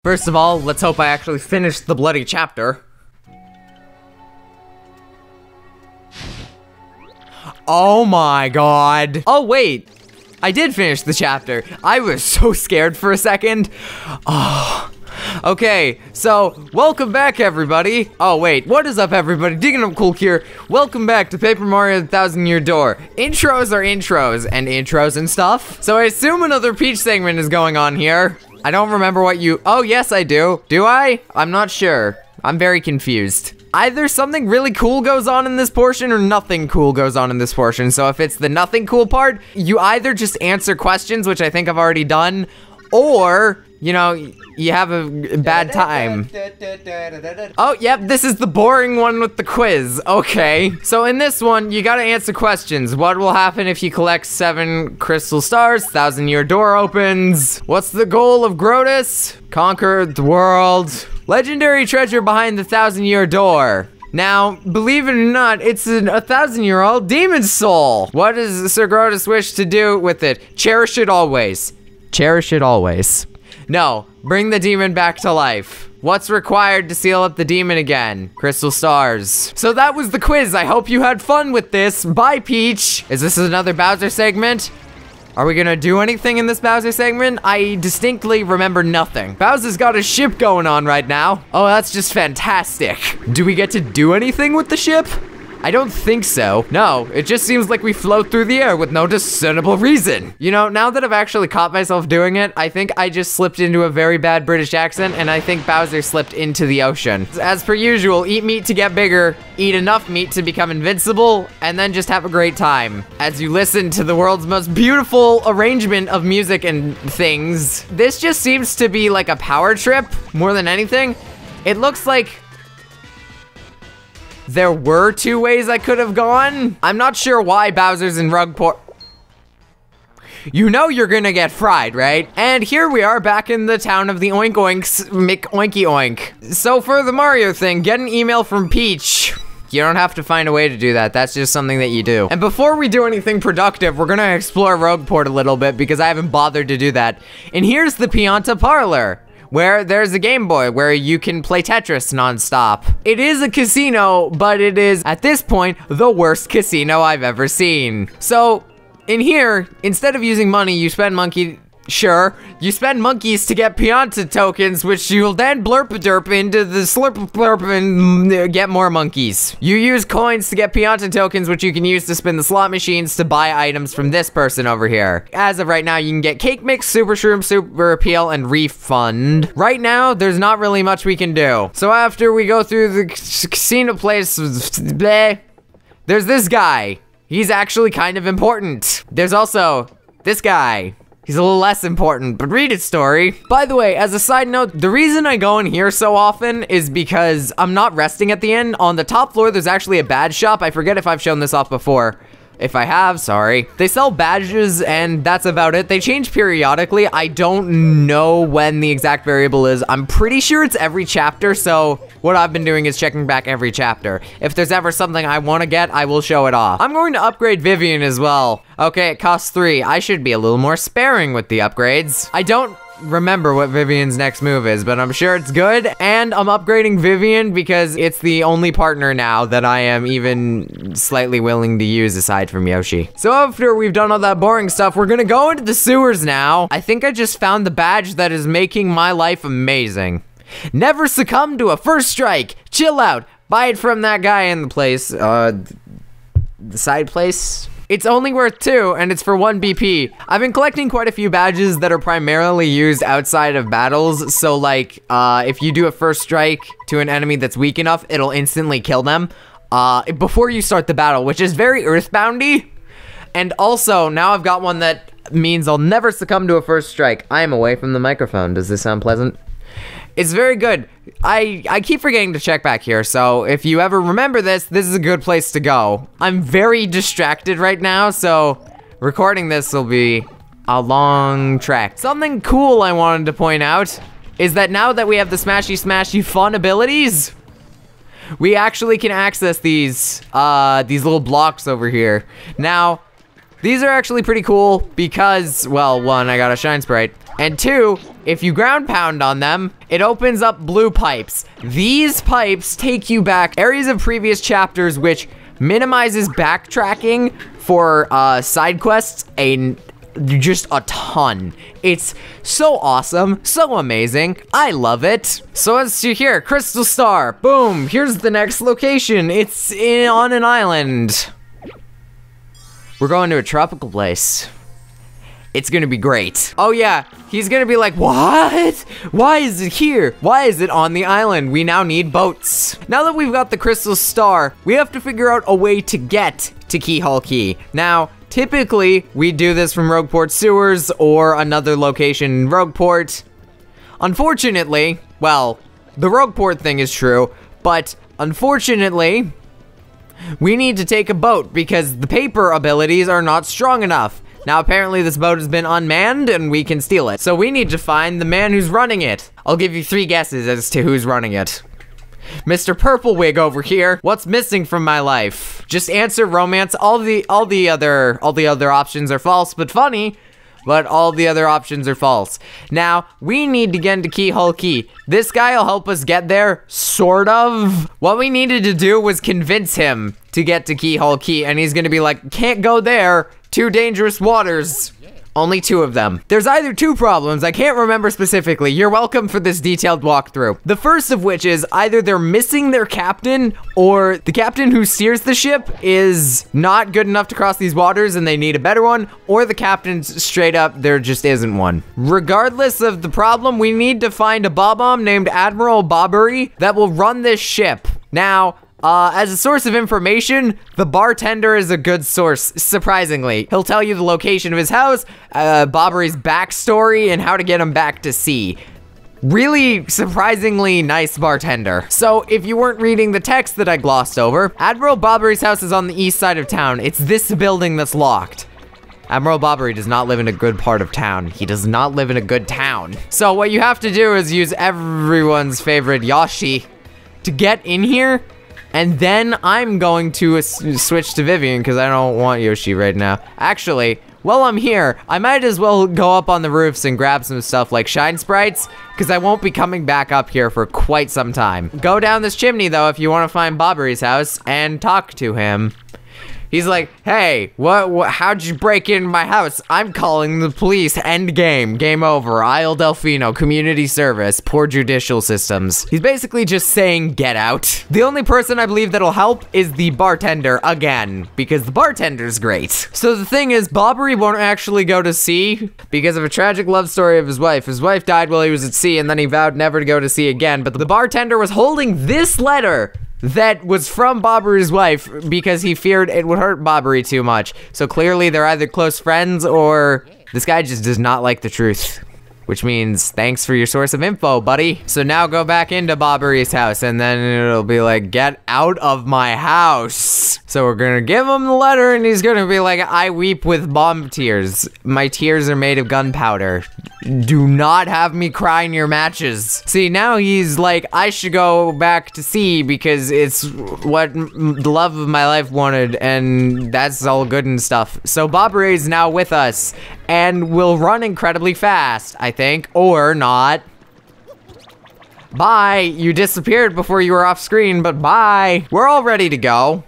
First of all, let's hope I actually finish the bloody chapter. Oh my god. Oh wait, I did finish the chapter. I was so scared for a second. Oh. Okay, so, welcome back everybody. Oh wait, what is up everybody? Digging Up Cool here. Welcome back to Paper Mario The Thousand Year Door. Intros are intros, and intros and stuff. So I assume another Peach segment is going on here. I don't remember what you, oh yes I do. Do I? I'm not sure. I'm very confused. Either something really cool goes on in this portion or nothing cool goes on in this portion. So if it's the nothing cool part, you either just answer questions, which I think I've already done, or, you know, you have a bad time. Oh, yep, this is the boring one with the quiz. Okay. So in this one, you gotta answer questions. What will happen if you collect 7 crystal stars? 1,000-year door opens. What's the goal of Grotus? Conquer the world. Legendary treasure behind the 1,000-year door. Now, believe it or not, it's a 1,000-year-old demon soul. What does Sir Grotus wish to do with it? Cherish it always. Cherish it always. No, bring the demon back to life. What's required to seal up the demon again? Crystal stars. So that was the quiz. I hope you had fun with this. Bye, Peach. Is this another Bowser segment? Are we gonna do anything in this Bowser segment? I distinctly remember nothing. Bowser's got a ship going on right now. Oh, that's just fantastic. Do we get to do anything with the ship? I don't think so. No, it just seems like we float through the air with no discernible reason. You know, now that I've actually caught myself doing it, I think I just slipped into a very bad British accent, and I think Bowser slipped into the ocean. As per usual, eat meat to get bigger, eat enough meat to become invincible, and then just have a great time. As you listen to the world's most beautiful arrangement of music and things, this just seems to be like a power trip more than anything. It looks like there were 2 ways I could have gone. I'm not sure why Bowser's in rogueport. You know you're gonna get fried, right? And here we are back in the town of the Oink Oinks, Oinky Oink. So for the Mario thing, get an email from Peach. You don't have to find a way to do that. That's just something that you do. And before we do anything productive, we're gonna explore rogueport a little bit because I haven't bothered to do that. And here's the Pianta Parlor, where there's a Game Boy where you can play Tetris nonstop. It is a casino, but it is, at this point, the worst casino I've ever seen. So, in here, instead of using money, you spend you spend monkeys to get Pianta tokens, which you'll then blurp-a-derp into the slurp-a-blurp and get more monkeys. You use coins to get Pianta tokens, which you can use to spin the slot machines to buy items from this person over here. As of right now, you can get Cake Mix, Super Shroom, Super Appeal, and Refund. Right now, there's not really much we can do. So after we go through the casino place, bleh, there's this guy. He's actually kind of important. There's also this guy. He's a little less important, but read his story. By the way, as a side note, the reason I go in here so often is because I'm not resting at the end. On the top floor, there's actually a badge shop. I forget if I've shown this off before. If I have, sorry. They sell badges, and that's about it. They change periodically. I don't know when the exact variable is. I'm pretty sure it's every chapter, so what I've been doing is checking back every chapter. If there's ever something I want to get, I will show it off. I'm going to upgrade Vivian as well. Okay, it costs 3. I should be a little more sparing with the upgrades. I don't remember what Vivian's next move is, but I'm sure it's good. And I'm upgrading Vivian because it's the only partner now that I am even slightly willing to use aside from Yoshi. So after we've done all that boring stuff, we're gonna go into the sewers now. I think I just found the badge that is making my life amazing. Never succumb to a first strike. Chill out. Buy it from that guy in the place. The side place? It's only worth 2, and it's for 1 BP. I've been collecting quite a few badges that are primarily used outside of battles, so like, if you do a first strike to an enemy that's weak enough, it'll instantly kill them, before you start the battle, which is very Earthboundy. And also, now I've got one that means I'll never succumb to a first strike. I am away from the microphone. Does this sound pleasant? It's very good. I keep forgetting to check back here, so if you ever remember this is a good place to go. I'm very distracted right now, so recording this will be a long trek. Something cool I wanted to point out is that now that we have the smashy fun abilities, we actually can access these little blocks over here. Now, these are actually pretty cool because, well, one, I got a shine sprite, and two, if you ground pound on them, it opens up blue pipes. These pipes take you back areas of previous chapters, which minimizes backtracking for side quests just a ton. It's so awesome, so amazing. I love it. So as you hear, Crystal Star, boom, here's the next location. It's on an island. We're going to a tropical place. It's gonna be great. Oh yeah, he's gonna be like, what? Why is it here? Why is it on the island? We now need boats. Now that we've got the Crystal Star, we have to figure out a way to get to Keyhaul Key. Now, typically, we do this from Rogueport sewers or another location in Rogueport. Unfortunately, well, the Rogueport thing is true, but unfortunately, we need to take a boat because the paper abilities are not strong enough. Now, apparently this boat has been unmanned and we can steal it. So we need to find the man who's running it. I'll give you 3 guesses as to who's running it. Mr. Purple Wig over here, what's missing from my life? Just answer romance. All the other options are false, but funny. But all the other options are false. Now, we need to get into Keyhaul Key. This guy will help us get there, sort of. What we needed to do was convince him to get to Keyhaul Key, and he's gonna be like, can't go there, too dangerous waters. Only 2 of them. There's either 2 problems, I can't remember specifically. You're welcome for this detailed walkthrough. The first of which is either they're missing their captain, or the captain who steers the ship is not good enough to cross these waters and they need a better one, or the captain's straight up, there just isn't one. Regardless of the problem, we need to find a bob-omb named Admiral Bobbery that will run this ship. Now, as a source of information, the bartender is a good source, surprisingly. He'll tell you the location of his house, Bobbery's backstory, and how to get him back to sea. Really surprisingly nice bartender. So, if you weren't reading the text that I glossed over, Admiral Bobbery's house is on the east side of town. It's this building that's locked. Admiral Bobbery does not live in a good part of town. He does not live in a good town. So what you have to do is use everyone's favorite Yoshi to get in here. And then I'm going to switch to Vivian because I don't want Yoshi right now. Actually, while I'm here, I might as well go up on the roofs and grab some stuff like shine sprites because I won't be coming back up here for quite some time. Go down this chimney though if you want to find Bobbery's house and talk to him. He's like, hey, how'd you break in my house? I'm calling the police. End game. Game over. Isle Delfino. Community service. Poor judicial systems. He's basically just saying, get out. The only person I believe that'll help is the bartender again, because the bartender's great. So the thing is, Bobbery won't actually go to sea because of a tragic love story of his wife. His wife died while he was at sea, and then he vowed never to go to sea again. But the bartender was holding this letter that was from Bobbery's wife because he feared it would hurt Bobbery too much. So clearly they're either close friends or this guy just does not like the truth. Which means, thanks for your source of info, buddy. So now go back into Bobbery's house and then it'll be like, get out of my house. So we're gonna give him the letter and he's gonna be like, I weep with bomb tears. My tears are made of gunpowder. Do not have me cry in your matches. See, now he's like, I should go back to sea because it's what the love of my life wanted and that's all good and stuff. So Bobbery is now with us and will run incredibly fast, I think, or not. Bye, you disappeared before you were off screen, but bye. We're all ready to go.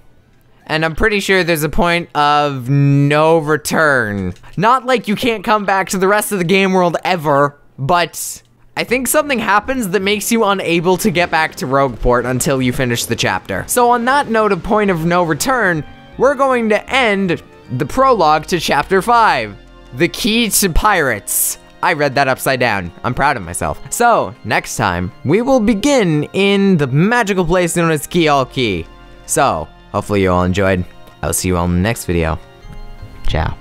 And I'm pretty sure there's a point of no return. Not like you can't come back to the rest of the game world ever, but I think something happens that makes you unable to get back to Rogueport until you finish the chapter. So on that note of point of no return, we're going to end the prologue to chapter 5, The Key to Pirates. I read that upside down. I'm proud of myself. So, next time, we will begin in the magical place known as Keyhaul Key. So, hopefully you all enjoyed. I'll see you all in the next video. Ciao.